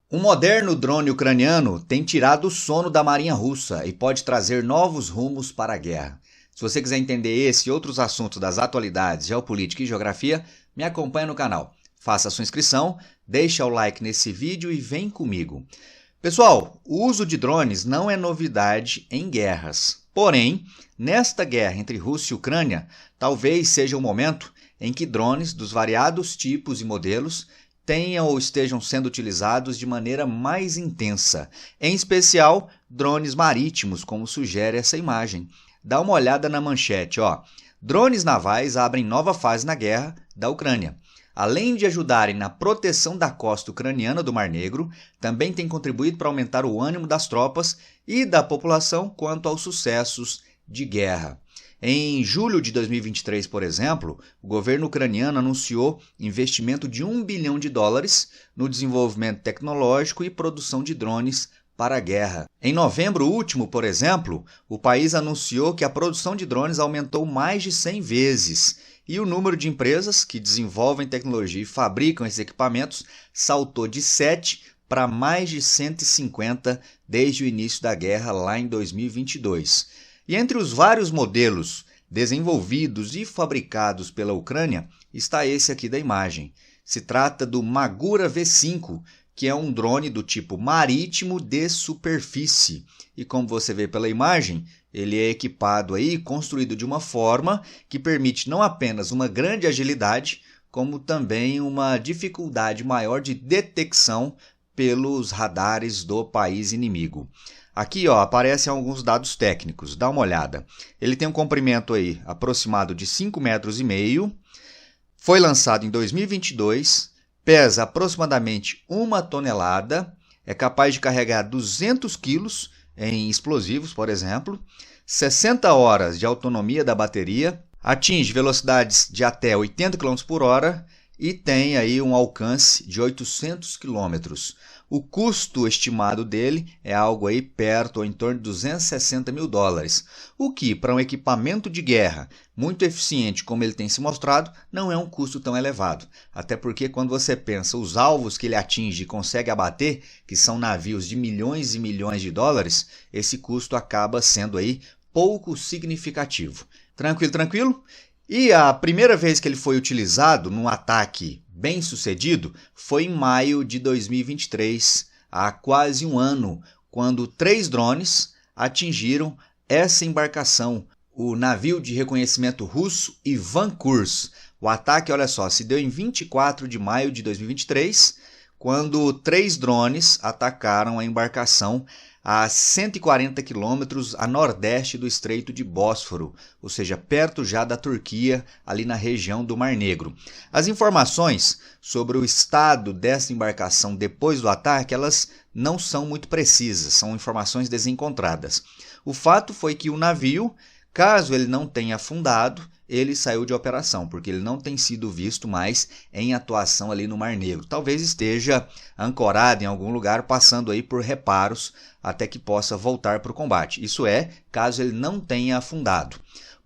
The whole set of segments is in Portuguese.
Um moderno drone ucraniano tem tirado o sono da Marinha Russa e pode trazer novos rumos para a guerra. Se você quiser entender esse e outros assuntos das atualidades, geopolítica e geografia, me acompanhe no canal. Faça a sua inscrição, deixa o like nesse vídeo e vem comigo. Pessoal, o uso de drones não é novidade em guerras. Porém, nesta guerra entre Rússia e Ucrânia, talvez seja o momento em que drones dos variados tipos e modelos tenham ou estejam sendo utilizados de maneira mais intensa, em especial drones marítimos, como sugere essa imagem. Dá uma olhada na manchete, ó. Drones navais abrem nova fase na guerra da Ucrânia. Além de ajudarem na proteção da costa ucraniana do Mar Negro, também têm contribuído para aumentar o ânimo das tropas e da população quanto aos sucessos de guerra. Em julho de 2023, por exemplo, o governo ucraniano anunciou investimento de US$ 1 bilhão no desenvolvimento tecnológico e produção de drones para a guerra. Em novembro último, por exemplo, o país anunciou que a produção de drones aumentou mais de 100 vezes e o número de empresas que desenvolvem tecnologia e fabricam esses equipamentos saltou de 7 para mais de 150 desde o início da guerra lá em 2022. E entre os vários modelos desenvolvidos e fabricados pela Ucrânia está esse aqui da imagem. Se trata do Magura V5, que é um drone do tipo marítimo de superfície. E como você vê pela imagem, ele é equipado aí, construído de uma forma que permite não apenas uma grande agilidade, como também uma dificuldade maior de detecção pelos radares do país inimigo. Aqui ó, aparecem alguns dados técnicos, dá uma olhada. Ele tem um comprimento aí aproximado de 5,5 metros, foi lançado em 2022, pesa aproximadamente 1 tonelada, é capaz de carregar 200 quilos em explosivos, por exemplo, 60 horas de autonomia da bateria, atinge velocidades de até 80 km por hora e tem aí um alcance de 800 km. O custo estimado dele é algo aí perto ou em torno de US$ 260 mil, o que para um equipamento de guerra muito eficiente como ele tem se mostrado, não é um custo tão elevado. Até porque quando você pensa os alvos que ele atinge e consegue abater, que são navios de milhões e milhões de dólares, esse custo acaba sendo aí pouco significativo. Tranquilo, tranquilo? E a primeira vez que ele foi utilizado num ataque bem sucedido foi em maio de 2023, há quase um ano, quando 3 drones atingiram essa embarcação, o navio de reconhecimento russo Ivan Kurs. O ataque, olha só, se deu em 24 de maio de 2023, quando 3 drones atacaram a embarcação a 140 quilômetros a nordeste do Estreito de Bósforo, ou seja, perto já da Turquia, ali na região do Mar Negro. As informações sobre o estado dessa embarcação depois do ataque, elas não são muito precisas, são informações desencontradas. O fato foi que o navio, caso ele não tenha afundado, ele saiu de operação, porque ele não tem sido visto mais em atuação ali no Mar Negro. Talvez esteja ancorado em algum lugar, passando aí por reparos até que possa voltar para o combate. Isso é, caso ele não tenha afundado.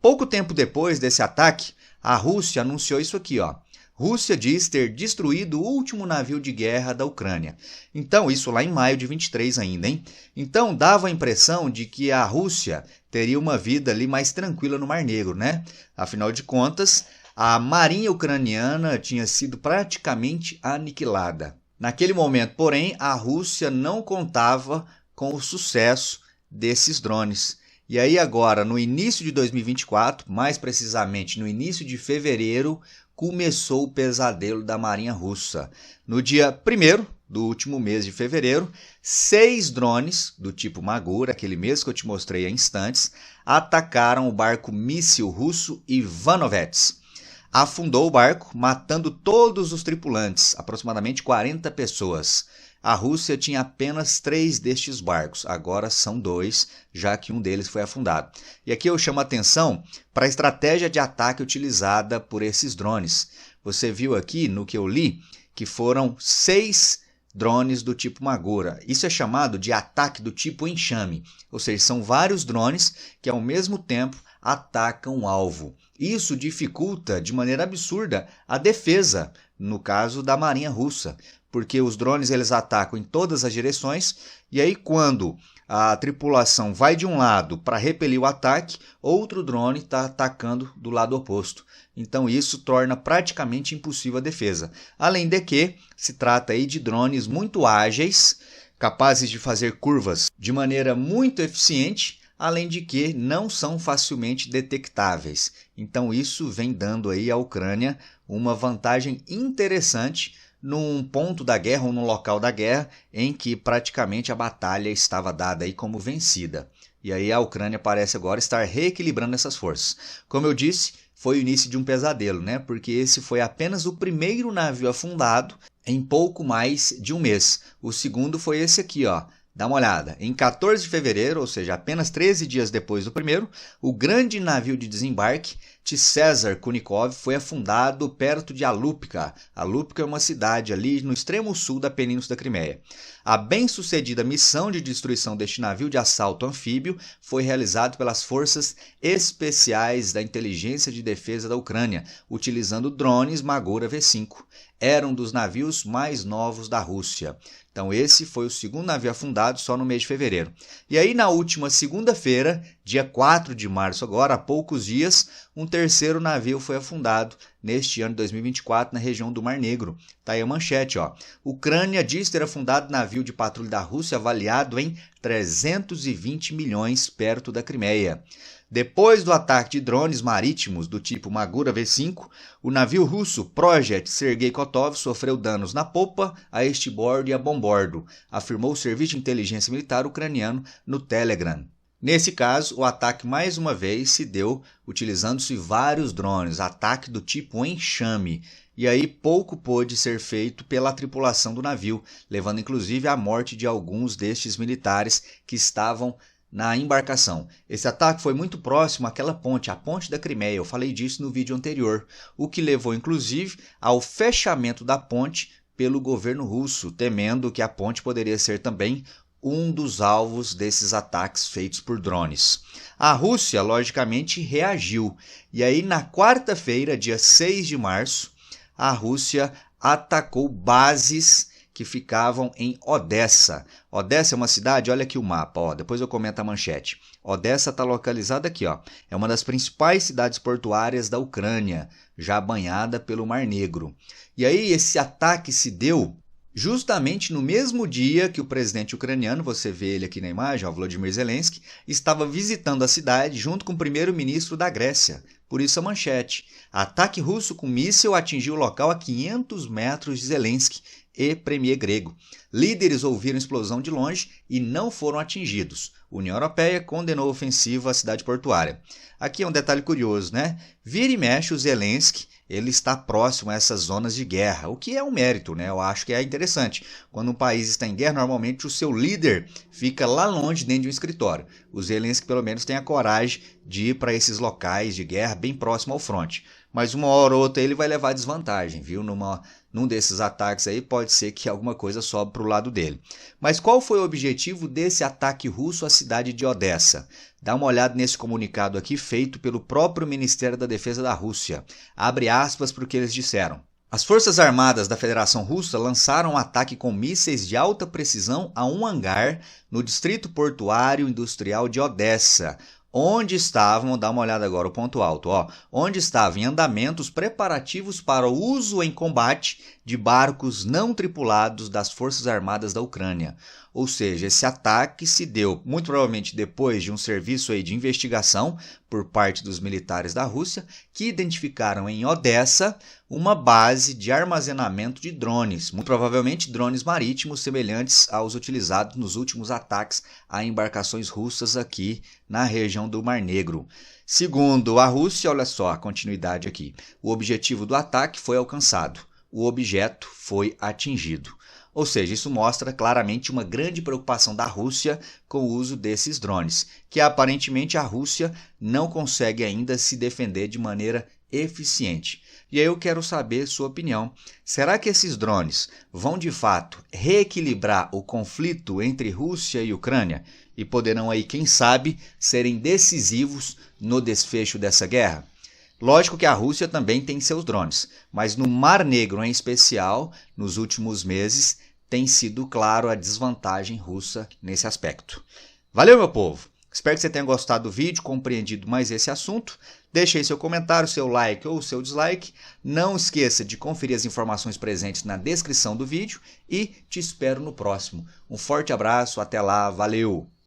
Pouco tempo depois desse ataque, a Rússia anunciou isso aqui, ó. Rússia diz ter destruído o último navio de guerra da Ucrânia. Então, isso lá em maio de 23 ainda, hein? Então, dava a impressão de que a Rússia teria uma vida ali mais tranquila no Mar Negro, né? Afinal de contas, a marinha ucraniana tinha sido praticamente aniquilada. Naquele momento, porém, a Rússia não contava com o sucesso desses drones. E aí agora, no início de 2024, mais precisamente no início de fevereiro, começou o pesadelo da Marinha Russa. No dia 1º do último mês de fevereiro, 6 drones do tipo Magura, aquele mesmo que eu te mostrei há instantes, atacaram o barco míssil russo Ivanovets. Afundou o barco, matando todos os tripulantes, aproximadamente 40 pessoas. A Rússia tinha apenas 3 destes barcos, agora são 2, já que um deles foi afundado. E aqui eu chamo a atenção para a estratégia de ataque utilizada por esses drones. Você viu aqui no que eu li que foram 6 drones do tipo Magura. Isso é chamado de ataque do tipo enxame, ou seja, são vários drones que ao mesmo tempo atacam o alvo. Isso dificulta de maneira absurda a defesa, no caso da Marinha Russa, porque os drones eles atacam em todas as direções, e aí quando a tripulação vai de um lado para repelir o ataque, outro drone está atacando do lado oposto. Então isso torna praticamente impossível a defesa. Além de que se trata aí de drones muito ágeis, capazes de fazer curvas de maneira muito eficiente, além de que não são facilmente detectáveis. Então isso vem dando aí à Ucrânia uma vantagem interessante num ponto da guerra ou no local da guerra em que praticamente a batalha estava dada aí como vencida. E aí a Ucrânia parece agora estar reequilibrando essas forças. Como eu disse, foi o início de um pesadelo, né? Porque esse foi apenas o primeiro navio afundado em pouco mais de um mês. O segundo foi esse aqui, ó. Dá uma olhada. Em 14 de fevereiro, ou seja, apenas 13 dias depois do primeiro, o grande navio de desembarque César Kunikov foi afundado perto de Alupka. Alupka é uma cidade ali no extremo sul da Península da Crimeia. A bem-sucedida missão de destruição deste navio de assalto anfíbio foi realizada pelas forças especiais da inteligência de defesa da Ucrânia, utilizando drones Magura V5. Era um dos navios mais novos da Rússia. Então esse foi o segundo navio afundado só no mês de fevereiro. E aí na última segunda-feira, dia 4 de março agora, há poucos dias, um terceiro navio foi afundado neste ano de 2024 na região do Mar Negro. Tá aí a manchete, ó. Ucrânia diz ter afundado navio de patrulha da Rússia avaliado em 320 milhões perto da Crimeia. Depois do ataque de drones marítimos do tipo Magura V5, o navio russo Projet Sergei Kotov sofreu danos na popa, a estribordo e a bombordo, afirmou o Serviço de Inteligência Militar ucraniano no Telegram. Nesse caso, o ataque mais uma vez se deu utilizando-se vários drones, ataque do tipo enxame, e aí pouco pôde ser feito pela tripulação do navio, levando inclusive à morte de alguns destes militares que estavam na embarcação. Esse ataque foi muito próximo àquela ponte, a ponte da Crimeia, eu falei disso no vídeo anterior, o que levou inclusive ao fechamento da ponte pelo governo russo, temendo que a ponte poderia ser também um dos alvos desses ataques feitos por drones. A Rússia, logicamente, reagiu, e aí na quarta-feira, dia 6 de março, a Rússia atacou bases que ficavam em Odessa. Odessa é uma cidade, olha aqui o mapa, ó, depois eu comento a manchete. Odessa está localizada aqui, ó, é uma das principais cidades portuárias da Ucrânia, já banhada pelo Mar Negro. E aí esse ataque se deu justamente no mesmo dia que o presidente ucraniano, você vê ele aqui na imagem, ó, Volodymyr Zelensky, estava visitando a cidade junto com o primeiro-ministro da Grécia. Por isso a manchete. Ataque russo com míssil atingiu o local a 500 metros de Zelensky e premier grego. Líderes ouviram explosão de longe e não foram atingidos. União Europeia condenou a ofensiva à cidade portuária. Aqui é um detalhe curioso, né? Vira e mexe o Zelensky, ele está próximo a essas zonas de guerra, o que é um mérito, né? Eu acho que é interessante. Quando um país está em guerra, normalmente o seu líder fica lá longe dentro de um escritório. O Zelensky, pelo menos, tem a coragem de ir para esses locais de guerra bem próximo ao fronte. Mas uma hora ou outra ele vai levar desvantagem, viu? Num desses ataques aí pode ser que alguma coisa sobe para o lado dele. Mas qual foi o objetivo desse ataque russo à cidade de Odessa? Dá uma olhada nesse comunicado aqui feito pelo próprio Ministério da Defesa da Rússia. Abre aspas para o que eles disseram. As Forças Armadas da Federação Russa lançaram um ataque com mísseis de alta precisão a um hangar no distrito portuário industrial de Odessa, onde estavam, dá uma olhada agora, o ponto alto, ó, onde estavam em andamento os preparativos para o uso em combate de barcos não tripulados das Forças Armadas da Ucrânia. Ou seja, esse ataque se deu muito provavelmente depois de um serviço aí de investigação por parte dos militares da Rússia, que identificaram em Odessa uma base de armazenamento de drones, muito provavelmente drones marítimos semelhantes aos utilizados nos últimos ataques a embarcações russas aqui na região do Mar Negro. Segundo a Rússia, olha só a continuidade aqui, o objetivo do ataque foi alcançado, o objeto foi atingido. Ou seja, isso mostra claramente uma grande preocupação da Rússia com o uso desses drones, que aparentemente a Rússia não consegue ainda se defender de maneira eficiente. E aí eu quero saber sua opinião. Será que esses drones vão de fato reequilibrar o conflito entre Rússia e Ucrânia e poderão aí, quem sabe, serem decisivos no desfecho dessa guerra? Lógico que a Rússia também tem seus drones, mas no Mar Negro em especial, nos últimos meses, tem sido claro a desvantagem russa nesse aspecto. Valeu, meu povo! Espero que você tenha gostado do vídeo, compreendido mais esse assunto. Deixe aí seu comentário, seu like ou seu dislike. Não esqueça de conferir as informações presentes na descrição do vídeo e te espero no próximo. Um forte abraço, até lá, valeu!